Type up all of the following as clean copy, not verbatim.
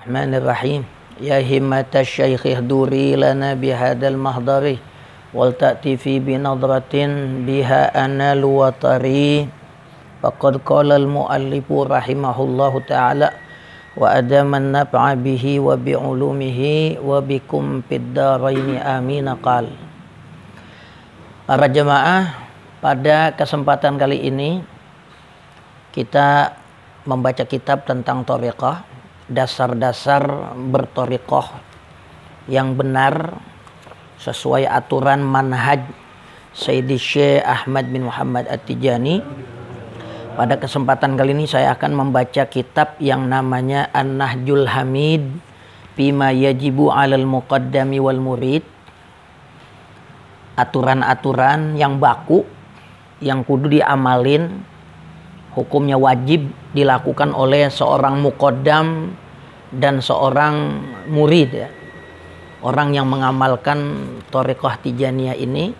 Bismillahirrahmanirrahim. Ya himmata syaikh ihduri lana bihadal mahdari wal ta'ti fi binadratin biha analu watari. Faqad qala al-muallifu rahimahullahu ta'ala wa adaman naf'a bihi wa bi'ulumihi wa bikum fid dharaini amin. Qal. Para jemaah, pada kesempatan kali ini kita membaca kitab tentang thariqah, dasar-dasar berthariqah yang benar sesuai aturan manhaj Sayyidi Syekh Ahmad bin Muhammad At-Tijani. Pada kesempatan kali ini saya akan membaca kitab yang namanya An-Nahjul Hamid Fima Yajibu 'alal Muqaddami wal Murid. Aturan-aturan yang baku yang kudu diamalin, hukumnya wajib dilakukan oleh seorang muqaddam dan seorang murid, ya. Orang yang mengamalkan thariqah Tijaniyah ini,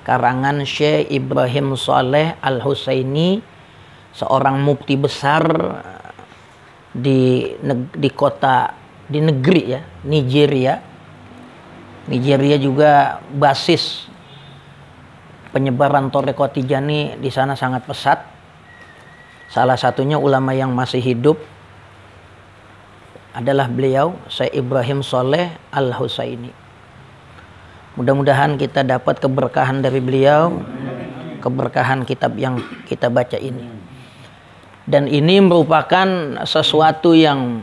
karangan Syekh Ibrahim Shaleh Al-Husaini, seorang mufti besar di negeri, ya, Nigeria. Nigeria juga basis penyebaran thariqah Tijani di sana sangat pesat. Salah satunya ulama yang masih hidup adalah beliau Syekh Ibrahim Shaleh Al-Husaini. Mudah-mudahan kita dapat keberkahan dari beliau, keberkahan kitab yang kita baca ini. Dan ini merupakan sesuatu yang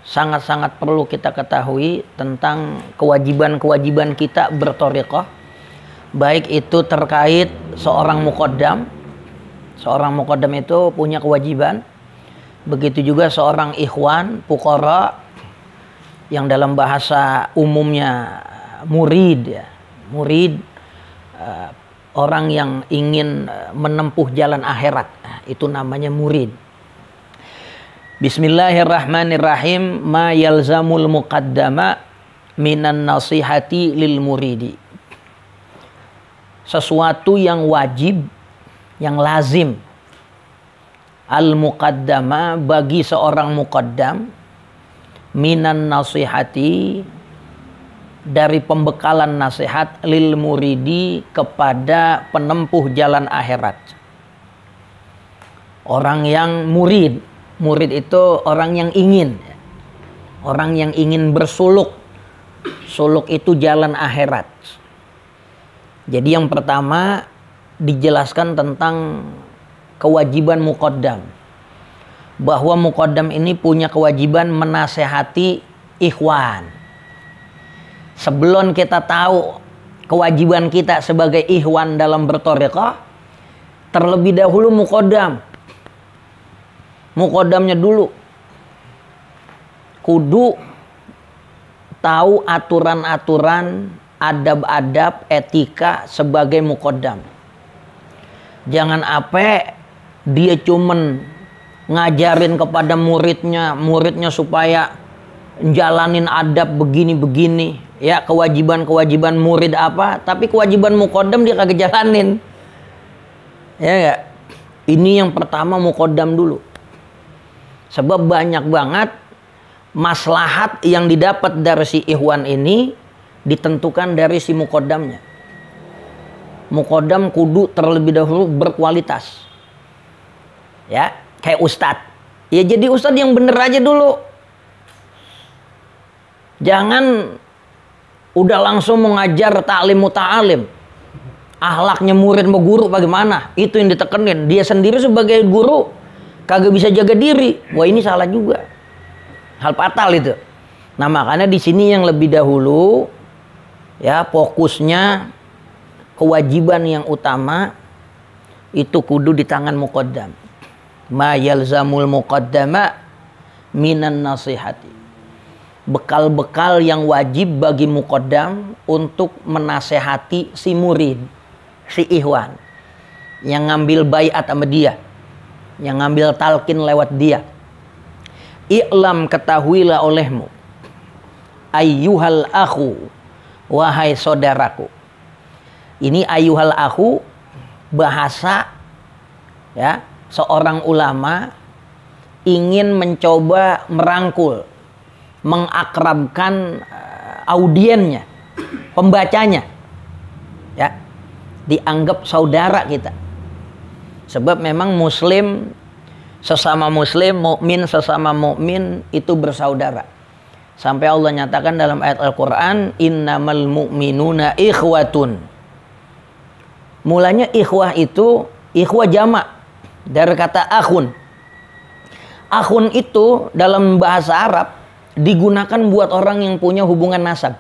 sangat-sangat perlu kita ketahui tentang kewajiban-kewajiban kita berthariqah, baik itu terkait seorang muqaddam. Seorang muqaddam itu punya kewajiban. Begitu juga seorang ikhwan, fuqara, yang dalam bahasa umumnya murid, ya. Murid, orang yang ingin menempuh jalan akhirat, itu namanya murid. Bismillahirrahmanirrahim. Ma yalzamul muqaddama minan nasihati lil muridi. Sesuatu yang wajib, yang lazim, al-muqaddama, bagi seorang muqaddam, minan nasihati, dari pembekalan nasihat, lil muridi, kepada penempuh jalan akhirat. Orang yang murid, murid itu orang yang ingin, orang yang ingin bersuluk. Suluk itu jalan akhirat. Jadi yang pertama dijelaskan tentang kewajiban muqaddam, bahwa muqaddam ini punya kewajiban menasehati ikhwan. Sebelum kita tahu kewajiban kita sebagai ikhwan dalam berthariqah, terlebih dahulu muqaddamnya dulu kudu tahu aturan-aturan, adab-adab, etika sebagai muqaddam. Jangan apa dia cuman ngajarin kepada muridnya supaya jalanin adab begini-begini, ya, kewajiban murid apa, tapi kewajiban muqaddam dia kagak jalanin. Ya enggak? Ini yang pertama, muqaddam dulu. Sebab banyak banget maslahat yang didapat dari si ikhwan ini ditentukan dari si muqaddamnya. Muqaddam kudu terlebih dahulu berkualitas, ya, kayak ustadz. Ya jadi ustadz yang bener aja dulu. Jangan udah langsung mengajar ta'lim muta'alim. Akhlaknya murid sama guru bagaimana? Itu yang ditekenin. Dia sendiri sebagai guru kagak bisa jaga diri. Wah, ini salah juga. Hal fatal itu. Nah, makanya di sini yang lebih dahulu, ya, fokusnya kewajiban yang utama itu kudu di tangan muqaddam. Ma yalzamul muqaddama minan nasihati. Bekal-bekal yang wajib bagi muqaddam untuk menasehati si murid, si ikhwan, yang ngambil baiat sama dia, yang ngambil talqin lewat dia. I'lam, ketahuilah olehmu, ayyuhal akhu, wahai saudaraku. Ini ayyuhal akhu bahasa, ya, seorang ulama ingin mencoba merangkul mengakrabkan audiennya, pembacanya, ya, dianggap saudara kita. Sebab memang muslim sesama muslim, mukmin sesama mukmin itu bersaudara. Sampai Allah nyatakan dalam ayat Al-Qur'an, innamal mu'minuna ikhwatun. Mulanya ikhwah itu ikhwah jamak dari kata akhun. Akhun itu dalam bahasa Arab digunakan buat orang yang punya hubungan nasab,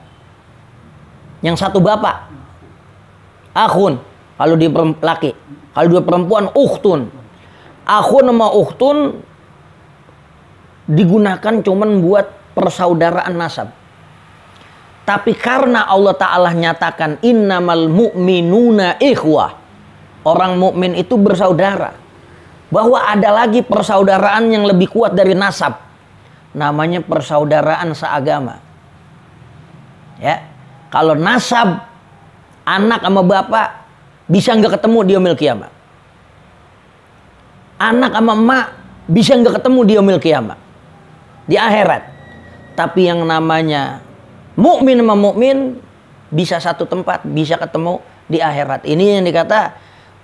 yang satu bapak. Akhun kalau dia laki, kalau dia perempuan ukhtun. Akhun sama ukhtun digunakan cuman buat persaudaraan nasab. Tapi karena Allah Ta'ala nyatakan innamal mu'minuna ikhwah, orang mukmin itu bersaudara, bahwa ada lagi persaudaraan yang lebih kuat dari nasab, namanya persaudaraan seagama. Ya, kalau nasab anak sama bapak bisa nggak ketemu di yaumil qiyamah. Anak sama emak bisa nggak ketemu di yaumil qiyamah, di akhirat. Tapi yang namanya mukmin sama mukmin bisa satu tempat, bisa ketemu di akhirat. Ini yang dikata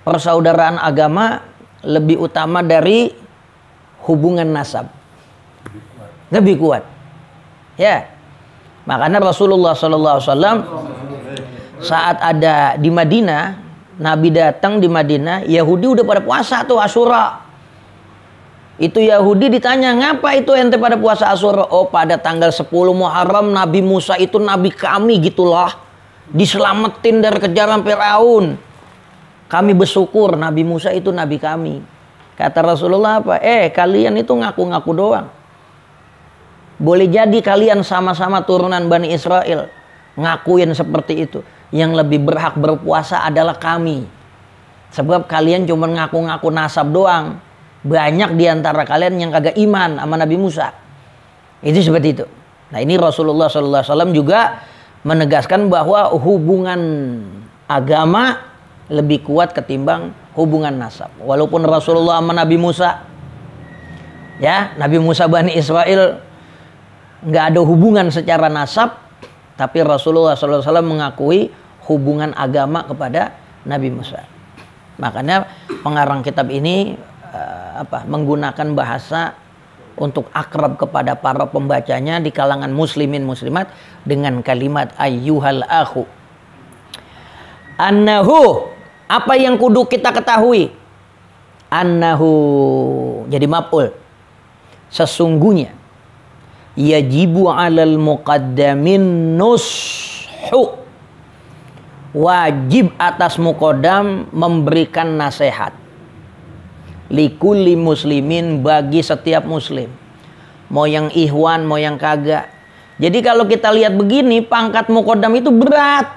persaudaraan agama lebih utama dari hubungan nasab. Lebih kuat. Ya. Makanya Rasulullah SAW saat ada di Madinah, Nabi datang di Madinah, Yahudi udah pada puasa tuh Asyura. Itu Yahudi ditanya, ngapa itu ente pada puasa Asyura? Oh, pada tanggal 10 Muharram Nabi Musa itu nabi kami gitulah. Diselamatin dari kejaran Firaun. Kami bersyukur Nabi Musa itu nabi kami. Kata Rasulullah apa? Kalian itu ngaku-ngaku doang. Boleh jadi kalian sama-sama turunan Bani Israel, ngakuin seperti itu. Yang lebih berhak berpuasa adalah kami. Sebab kalian cuma ngaku-ngaku nasab doang. Banyak diantara kalian yang kagak iman sama Nabi Musa. Itu seperti itu. Nah, ini Rasulullah SAW juga menegaskan bahwa hubungan agama lebih kuat ketimbang hubungan nasab. Walaupun Rasulullah sama Nabi Musa, ya, Nabi Musa Bani Israel nggak ada hubungan secara nasab, tapi Rasulullah SAW mengakui hubungan agama kepada Nabi Musa. Makanya pengarang kitab ini menggunakan bahasa untuk akrab kepada para pembacanya di kalangan muslimin muslimat dengan kalimat ayyuhal akhu. Annahu, apa yang kudu kita ketahui? Annahu jadi maf'ul. Sesungguhnya yajibu 'alal muqaddamin nushu. Wajib atas muqaddam memberikan nasihat. Likulli muslimin, bagi setiap muslim. Mau yang ikhwan, mau yang kagak. Jadi kalau kita lihat begini, pangkat muqaddam itu berat.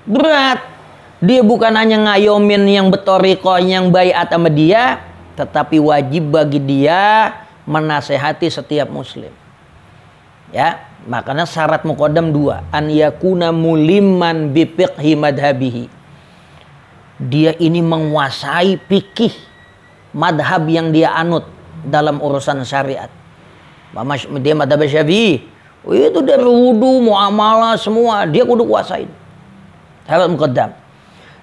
Berat. Dia bukan hanya ngayomin yang betoriko, yang baiat sama dia, tetapi wajib bagi dia menasehati setiap muslim. Ya, makanya syarat muqaddam 2, an yakuna mulimman bi fiqhi madhabihi. Dia ini menguasai fikih madhab yang dia anut dalam urusan syariat. Dia madhab Syafi'i, itu dari wudu, muamalah semua dia kudu kuasain. Syarat muqaddam.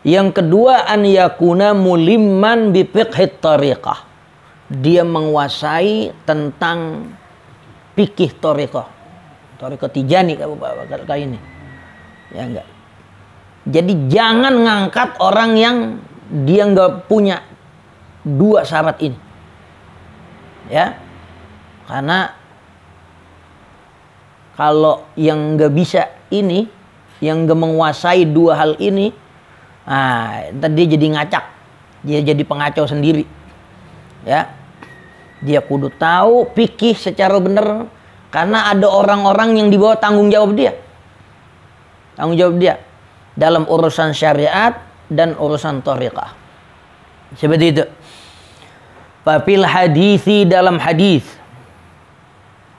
Yang kedua, an yakuna mulimman bi fiqhi tariqah. Dia menguasai tentang fikih tariqah. Tariqah Tijani kali ini. Ya enggak. Jadi jangan ngangkat orang yang dia nggak punya 2 syarat ini. Ya. Karena kalau yang nggak bisa ini, yang nggak menguasai 2 hal ini, ntar dia jadi ngacak. Dia jadi pengacau sendiri. Ya. Dia kudu tahu fikih secara benar, karena ada orang-orang yang dibawa tanggung jawab dia. Tanggung jawab dia dalam urusan syariat dan urusan thariqah. Seperti itu. Fafil hadisi, dalam hadis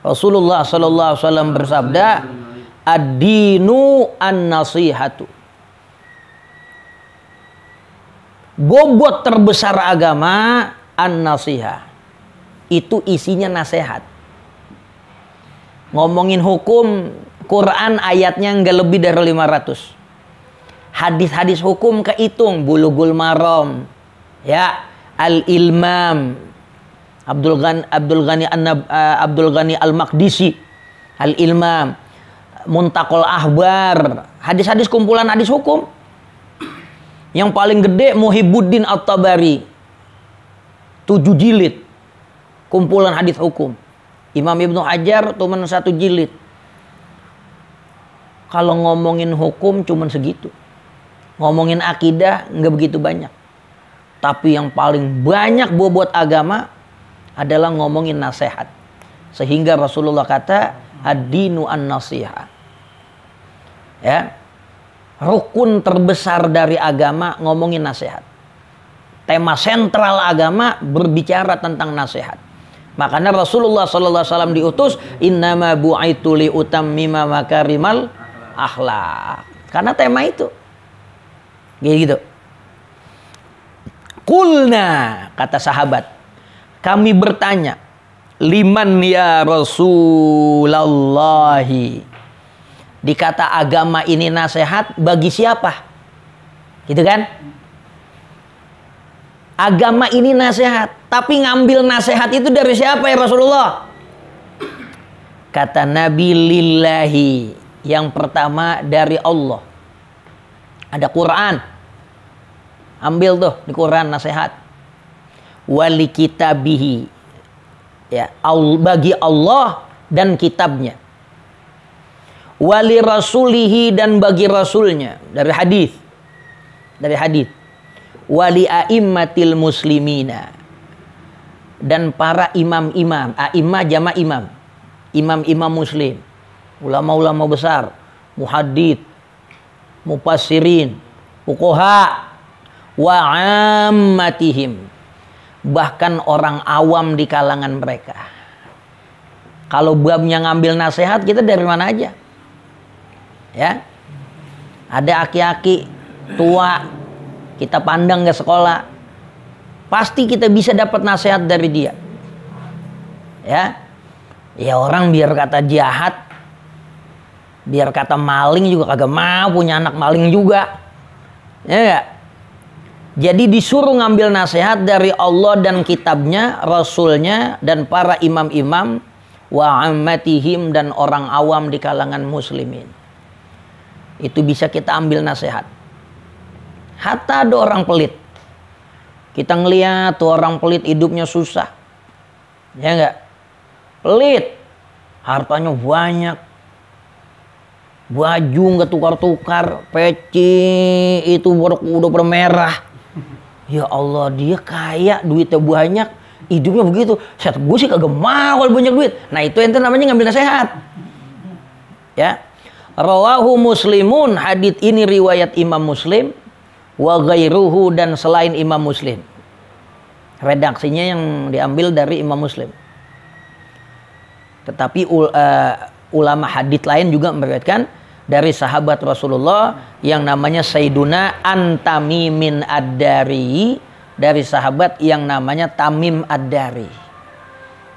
Rasulullah sallallahu alaihi wasallam bersabda, ad-dinu an-nasihatu. Bobot terbesar agama an-nasihah. Itu isinya nasihat. Ngomongin hukum, Quran ayatnya nggak lebih dari 500. Hadis-hadis hukum kehitung, Bulughul Maram, ya, Al-Ilmam, Abdul Ghani Al-Maqdisi, Al-Ilmam, Muntaqal Ahbar, hadis-hadis kumpulan hadis hukum. Yang paling gede Muhibbuddin At-Tabari, 7 jilid kumpulan hadis hukum. Imam Ibnu Hajar cuma 1 jilid. Kalau ngomongin hukum cuma segitu. Ngomongin akidah nggak begitu banyak. Tapi yang paling banyak bobot agama adalah ngomongin nasihat. Sehingga Rasulullah kata ad-dinu an-nasihah. Ya. Rukun terbesar dari agama ngomongin nasihat. Tema sentral agama berbicara tentang nasihat. Makanya Rasulullah SAW diutus innama bu'aitu li utammima makarimal akhlak. Karena tema itu. Gitu. Qulna, kata sahabat, kami bertanya, liman ya Rasulallahi. Dikata agama ini nasihat bagi siapa? Gitu kan? Agama ini nasihat, tapi ngambil nasihat itu dari siapa ya Rasulullah? Kata Nabi, lillahi. Yang pertama dari Allah. Ada Quran. Ambil tuh di Quran nasihat. Wali kitabihi. Ya, bagi Allah dan kitabnya. Wali rasulihi dan bagi rasulnya, dari hadis. Wali a'immatil muslimina, dan para imam-imam. A'immah jama' imam. Imam-imam muslim, ulama-ulama besar, muhaddits, mufassirin, fuqaha, wa ammatihim, bahkan orang awam di kalangan mereka. Kalau babnya ngambil nasihat, kita dari mana aja? Ya, ada aki-aki tua kita pandang ke sekolah, pasti kita bisa dapat nasihat dari dia. Ya orang biar kata jahat, biar kata maling juga kagak mau punya anak maling juga, ya gak? Jadi disuruh ngambil nasihat dari Allah dan kitabnya, rasulnya, dan para imam-imam, wa ammatihim, dan orang awam di kalangan muslimin. Itu bisa kita ambil nasihat. Hatta ada orang pelit, kita ngeliat tuh orang pelit hidupnya susah, ya enggak? Pelit, hartanya banyak, baju nggak tukar-tukar, peci itu udah bermerah. Ya Allah, dia kaya, duitnya banyak, hidupnya begitu. Saya gue sih kagak mau kalau banyak duit. Nah itu ente namanya ngambil nasihat. Ya. Rawahu Muslimun, hadits ini riwayat Imam Muslim, wa ghairuhu, dan selain Imam Muslim. Redaksinya yang diambil dari Imam Muslim. Tetapi ulama hadits lain juga meriwayatkan dari sahabat Rasulullah yang namanya Sayyiduna An-Tamimin Ad-Dari, dari sahabat yang namanya Tamim Ad-Dari.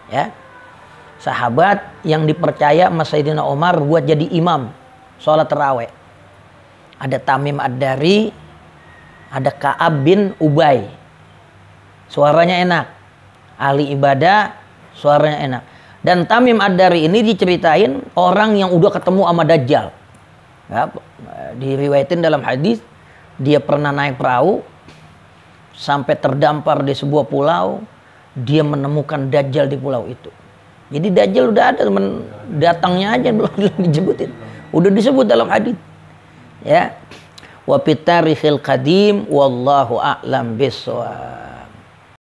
Ya. Sahabat yang dipercaya sama Sayyidina Umar buat jadi imam sholat tarawih. Ada Tamim Ad-Dari, ada Ka'ab bin Ubay. Suaranya enak. Ahli ibadah, suaranya enak. Dan Tamim Ad-Dari ini diceritain orang yang udah ketemu sama Dajjal. Ya, diriwayatin dalam hadis, dia pernah naik perahu sampai terdampar di sebuah pulau, dia menemukan Dajjal di pulau itu. Jadi Dajjal udah ada, teman datangnya aja belum disebutin. Udah disebut dalam hadis. Ya. Wa fit tarikhil qadim wallahu a'lam bissawab.